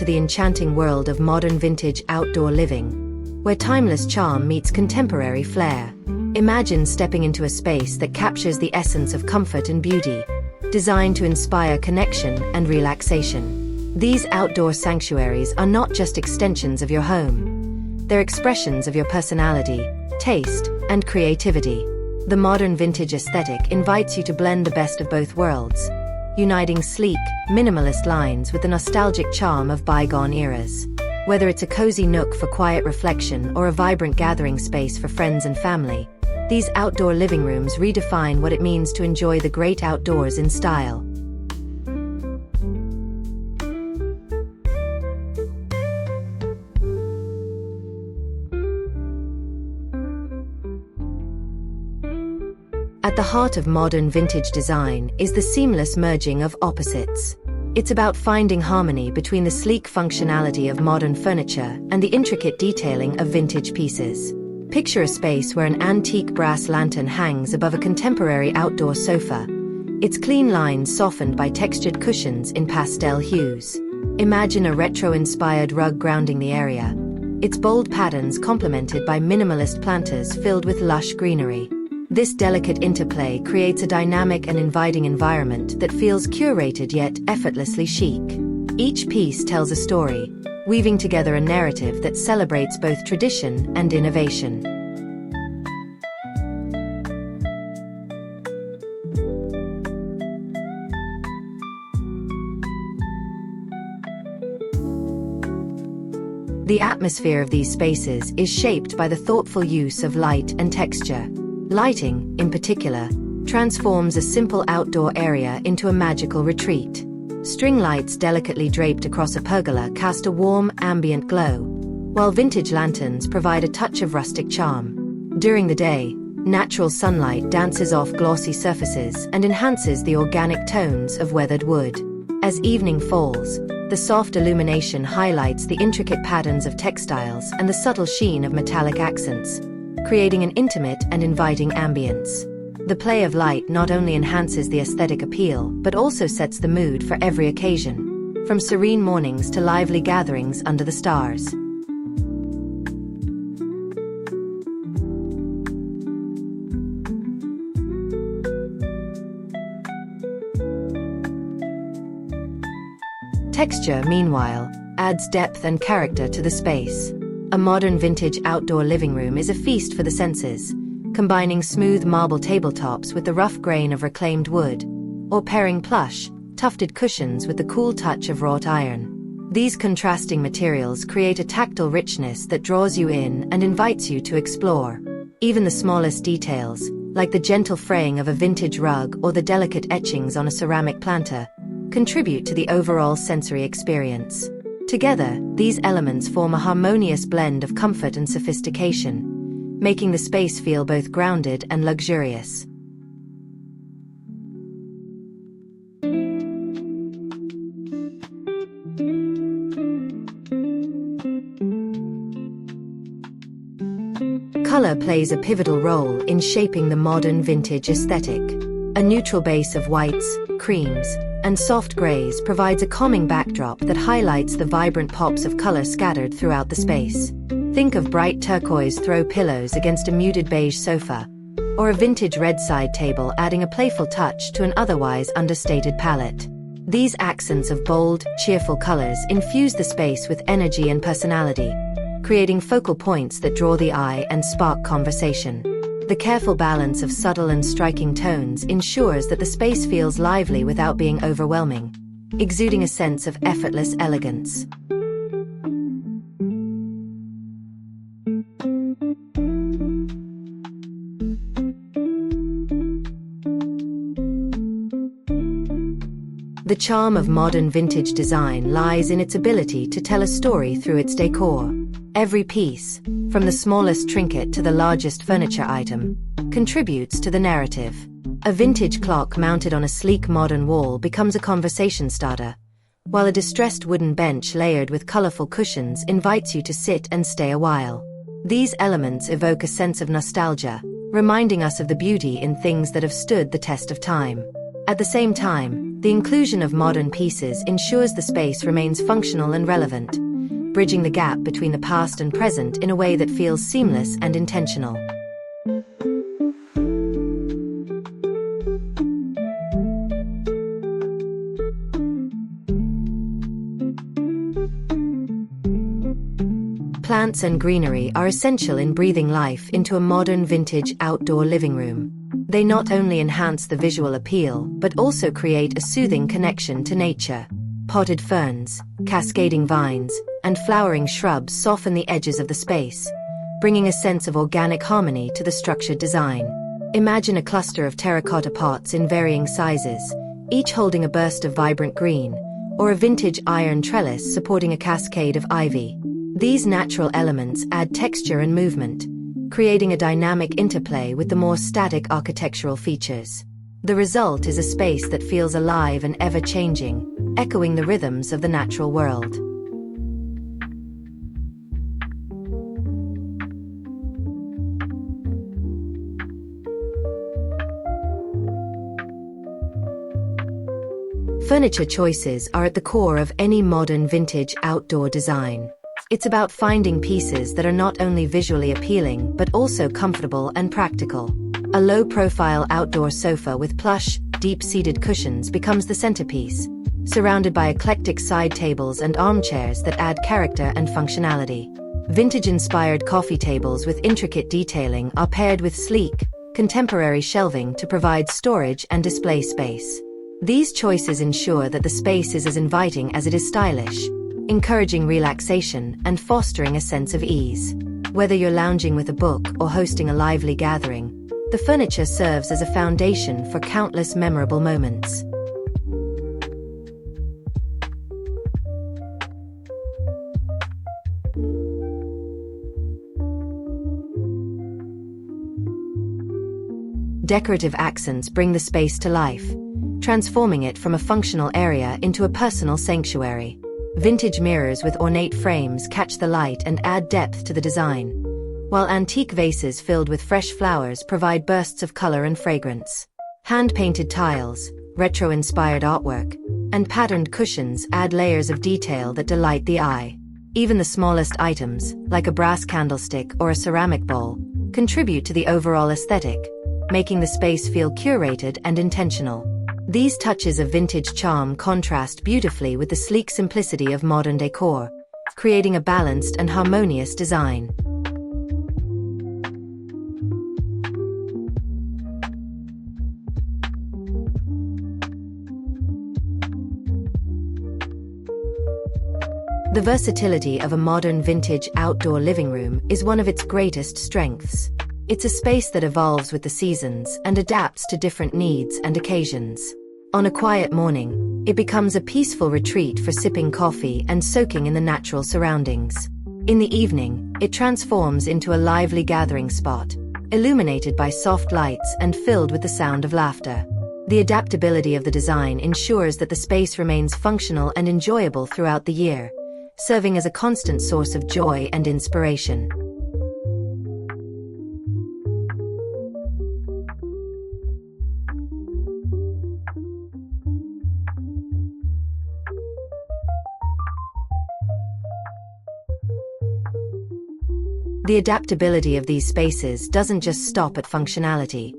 to the enchanting world of modern vintage outdoor living, where timeless charm meets contemporary flair. Imagine stepping into a space that captures the essence of comfort and beauty, designed to inspire connection and relaxation. These outdoor sanctuaries are not just extensions of your home. They're expressions of your personality, taste, and creativity. The modern vintage aesthetic invites you to blend the best of both worlds, uniting sleek, minimalist lines with the nostalgic charm of bygone eras. Whether it's a cozy nook for quiet reflection or a vibrant gathering space for friends and family, these outdoor living rooms redefine what it means to enjoy the great outdoors in style. At the heart of modern vintage design is the seamless merging of opposites. It's about finding harmony between the sleek functionality of modern furniture and the intricate detailing of vintage pieces. Picture a space where an antique brass lantern hangs above a contemporary outdoor sofa, its clean lines softened by textured cushions in pastel hues. Imagine a retro-inspired rug grounding the area, its bold patterns complemented by minimalist planters filled with lush greenery. This delicate interplay creates a dynamic and inviting environment that feels curated yet effortlessly chic. Each piece tells a story, weaving together a narrative that celebrates both tradition and innovation. The atmosphere of these spaces is shaped by the thoughtful use of light and texture. Lighting, in particular, transforms a simple outdoor area into a magical retreat. String lights delicately draped across a pergola cast a warm, ambient glow, while vintage lanterns provide a touch of rustic charm. During the day, natural sunlight dances off glossy surfaces and enhances the organic tones of weathered wood. As evening falls, the soft illumination highlights the intricate patterns of textiles and the subtle sheen of metallic accents, creating an intimate and inviting ambience. The play of light not only enhances the aesthetic appeal, but also sets the mood for every occasion, from serene mornings to lively gatherings under the stars. Texture, meanwhile, adds depth and character to the space. A modern vintage outdoor living room is a feast for the senses, combining smooth marble tabletops with the rough grain of reclaimed wood, or pairing plush, tufted cushions with the cool touch of wrought iron. These contrasting materials create a tactile richness that draws you in and invites you to explore. Even the smallest details, like the gentle fraying of a vintage rug or the delicate etchings on a ceramic planter, contribute to the overall sensory experience. Together, these elements form a harmonious blend of comfort and sophistication, making the space feel both grounded and luxurious. Color plays a pivotal role in shaping the modern vintage aesthetic. A neutral base of whites, creams, and soft grays provides a calming backdrop that highlights the vibrant pops of color scattered throughout the space. Think of bright turquoise throw pillows against a muted beige sofa, or a vintage red side table adding a playful touch to an otherwise understated palette. These accents of bold, cheerful colors infuse the space with energy and personality, creating focal points that draw the eye and spark conversation. The careful balance of subtle and striking tones ensures that the space feels lively without being overwhelming, exuding a sense of effortless elegance. The charm of modern vintage design lies in its ability to tell a story through its decor. Every piece, from the smallest trinket to the largest furniture item, contributes to the narrative. A vintage clock mounted on a sleek modern wall becomes a conversation starter, while a distressed wooden bench layered with colorful cushions invites you to sit and stay a while. These elements evoke a sense of nostalgia, reminding us of the beauty in things that have stood the test of time. At the same time, The inclusion of modern pieces ensures the space remains functional and relevant, bridging the gap between the past and present in a way that feels seamless and intentional. Plants and greenery are essential in breathing life into a modern vintage outdoor living room. They not only enhance the visual appeal, but also create a soothing connection to nature. Potted ferns, cascading vines, and flowering shrubs soften the edges of the space, bringing a sense of organic harmony to the structured design. Imagine a cluster of terracotta pots in varying sizes, each holding a burst of vibrant green, or a vintage iron trellis supporting a cascade of ivy. These natural elements add texture and movement, creating a dynamic interplay with the more static architectural features. The result is a space that feels alive and ever-changing, echoing the rhythms of the natural world. Furniture choices are at the core of any modern vintage outdoor design. It's about finding pieces that are not only visually appealing but also comfortable and practical. A low-profile outdoor sofa with plush, deep-seated cushions becomes the centerpiece, surrounded by eclectic side tables and armchairs that add character and functionality. Vintage-inspired coffee tables with intricate detailing are paired with sleek, contemporary shelving to provide storage and display space. These choices ensure that the space is as inviting as it is stylish, encouraging relaxation and fostering a sense of ease. Whether you're lounging with a book or hosting a lively gathering, the furniture serves as a foundation for countless memorable moments. Decorative accents bring the space to life, transforming it from a functional area into a personal sanctuary. Vintage mirrors with ornate frames catch the light and add depth to the design, while antique vases filled with fresh flowers provide bursts of color and fragrance. Hand-painted tiles, retro-inspired artwork, and patterned cushions add layers of detail that delight the eye. Even the smallest items, like a brass candlestick or a ceramic bowl, contribute to the overall aesthetic, making the space feel curated and intentional. These touches of vintage charm contrast beautifully with the sleek simplicity of modern decor, creating a balanced and harmonious design. The versatility of a modern vintage outdoor living room is one of its greatest strengths. It's a space that evolves with the seasons and adapts to different needs and occasions. On a quiet morning, it becomes a peaceful retreat for sipping coffee and soaking in the natural surroundings. In the evening, it transforms into a lively gathering spot, illuminated by soft lights and filled with the sound of laughter. The adaptability of the design ensures that the space remains functional and enjoyable throughout the year, serving as a constant source of joy and inspiration. The adaptability of these spaces doesn't just stop at functionality.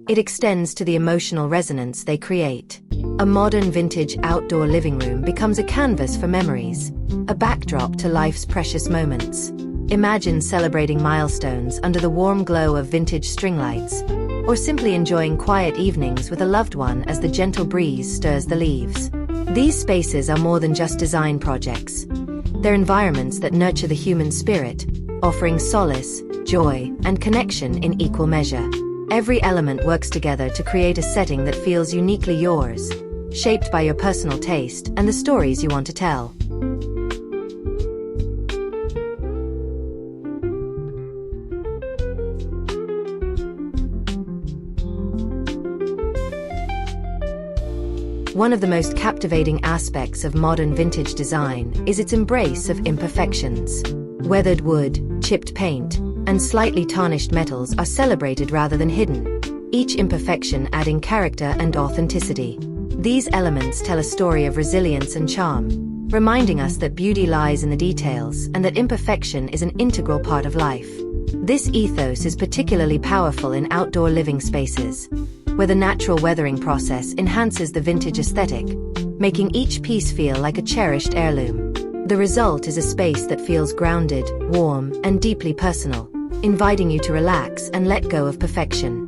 It extends to the emotional resonance they create. A modern vintage outdoor living room becomes a canvas for memories, a backdrop to life's precious moments. Imagine celebrating milestones under the warm glow of vintage string lights, or simply enjoying quiet evenings with a loved one as the gentle breeze stirs the leaves. These spaces are more than just design projects. They're environments that nurture the human spirit, offering solace, joy, and connection in equal measure. Every element works together to create a setting that feels uniquely yours, shaped by your personal taste and the stories you want to tell. One of the most captivating aspects of modern vintage design is its embrace of imperfections. Weathered wood, chipped paint, and slightly tarnished metals are celebrated rather than hidden, each imperfection adding character and authenticity. These elements tell a story of resilience and charm, reminding us that beauty lies in the details and that imperfection is an integral part of life. This ethos is particularly powerful in outdoor living spaces, where the natural weathering process enhances the vintage aesthetic, making each piece feel like a cherished heirloom. The result is a space that feels grounded, warm, and deeply personal, inviting you to relax and let go of perfection.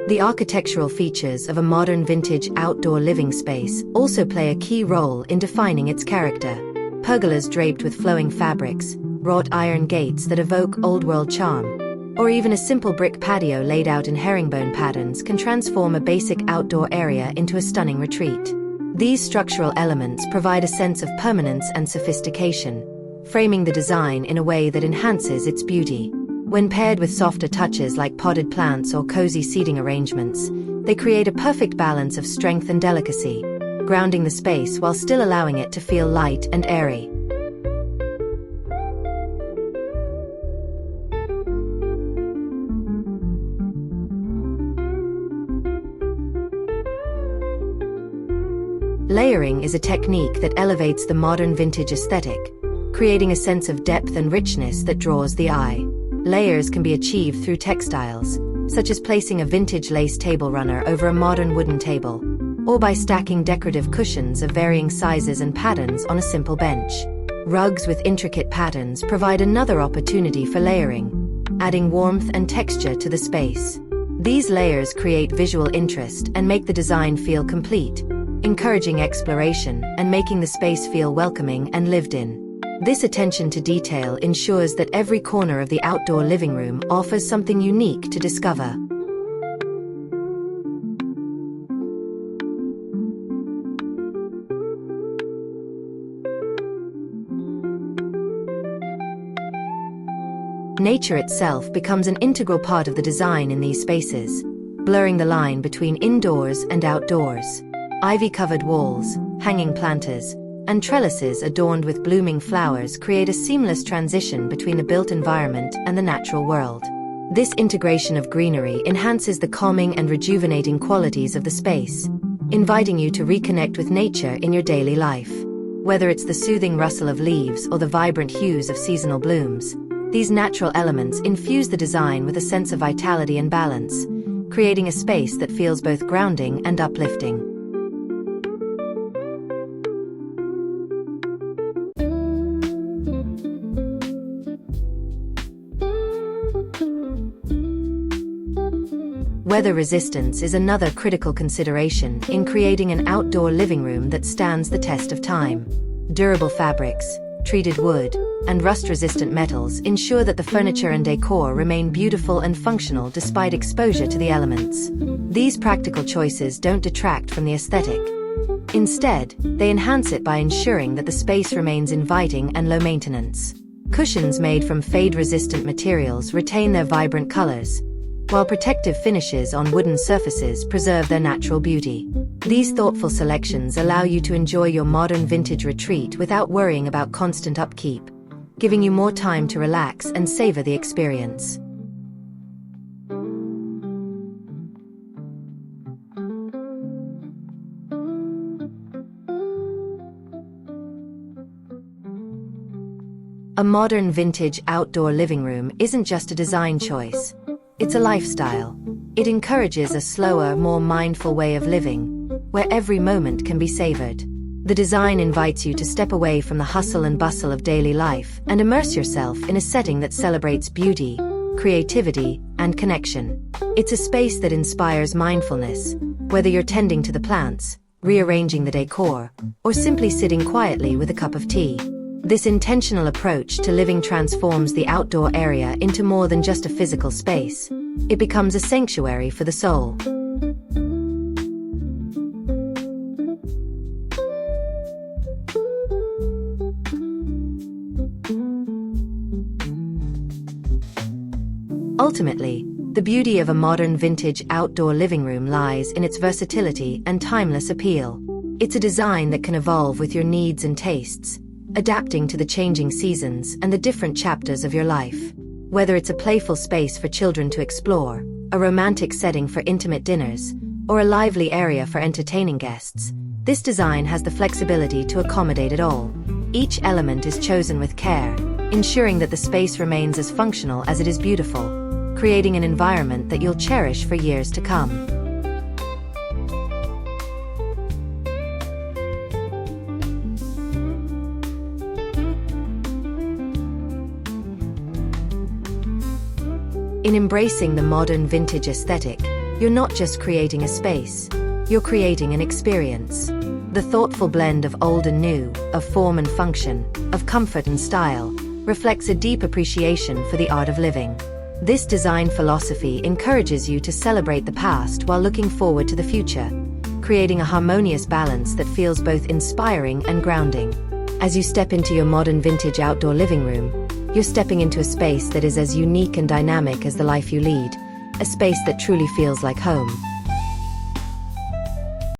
The architectural features of a modern vintage outdoor living space also play a key role in defining its character. Pergolas draped with flowing fabrics, wrought iron gates that evoke old-world charm, or even a simple brick patio laid out in herringbone patterns can transform a basic outdoor area into a stunning retreat. These structural elements provide a sense of permanence and sophistication, framing the design in a way that enhances its beauty. When paired with softer touches like potted plants or cozy seating arrangements, they create a perfect balance of strength and delicacy, grounding the space while still allowing it to feel light and airy. Layering is a technique that elevates the modern vintage aesthetic, creating a sense of depth and richness that draws the eye. Layers can be achieved through textiles, such as placing a vintage lace table runner over a modern wooden table, or by stacking decorative cushions of varying sizes and patterns on a simple bench. Rugs with intricate patterns provide another opportunity for layering, adding warmth and texture to the space. These layers create visual interest and make the design feel complete, encouraging exploration and making the space feel welcoming and lived in. This attention to detail ensures that every corner of the outdoor living room offers something unique to discover. Nature itself becomes an integral part of the design in these spaces, blurring the line between indoors and outdoors. Ivy-covered walls, hanging planters, and trellises adorned with blooming flowers create a seamless transition between the built environment and the natural world. This integration of greenery enhances the calming and rejuvenating qualities of the space, inviting you to reconnect with nature in your daily life. Whether it's the soothing rustle of leaves or the vibrant hues of seasonal blooms, these natural elements infuse the design with a sense of vitality and balance, creating a space that feels both grounding and uplifting. Weather resistance is another critical consideration in creating an outdoor living room that stands the test of time. Durable fabrics, treated wood, and rust-resistant metals ensure that the furniture and decor remain beautiful and functional despite exposure to the elements. These practical choices don't detract from the aesthetic. Instead, they enhance it by ensuring that the space remains inviting and low maintenance. Cushions made from fade-resistant materials retain their vibrant colors, while protective finishes on wooden surfaces preserve their natural beauty. These thoughtful selections allow you to enjoy your modern vintage retreat without worrying about constant upkeep, giving you more time to relax and savor the experience. A modern vintage outdoor living room isn't just a design choice. It's a lifestyle. It encourages a slower, more mindful way of living, where every moment can be savored. The design invites you to step away from the hustle and bustle of daily life and immerse yourself in a setting that celebrates beauty, creativity, and connection. It's a space that inspires mindfulness, whether you're tending to the plants, rearranging the decor, or simply sitting quietly with a cup of tea. This intentional approach to living transforms the outdoor area into more than just a physical space. It becomes a sanctuary for the soul. Ultimately, the beauty of a modern vintage outdoor living room lies in its versatility and timeless appeal. It's a design that can evolve with your needs and tastes, adapting to the changing seasons and the different chapters of your life. Whether it's a playful space for children to explore, a romantic setting for intimate dinners, or a lively area for entertaining guests, this design has the flexibility to accommodate it all. Each element is chosen with care, ensuring that the space remains as functional as it is beautiful, creating an environment that you'll cherish for years to come. In embracing the modern vintage aesthetic, you're not just creating a space, you're creating an experience. The thoughtful blend of old and new, of form and function, of comfort and style, reflects a deep appreciation for the art of living. This design philosophy encourages you to celebrate the past while looking forward to the future, creating a harmonious balance that feels both inspiring and grounding. As you step into your modern vintage outdoor living room, you're stepping into a space that is as unique and dynamic as the life you lead, a space that truly feels like home.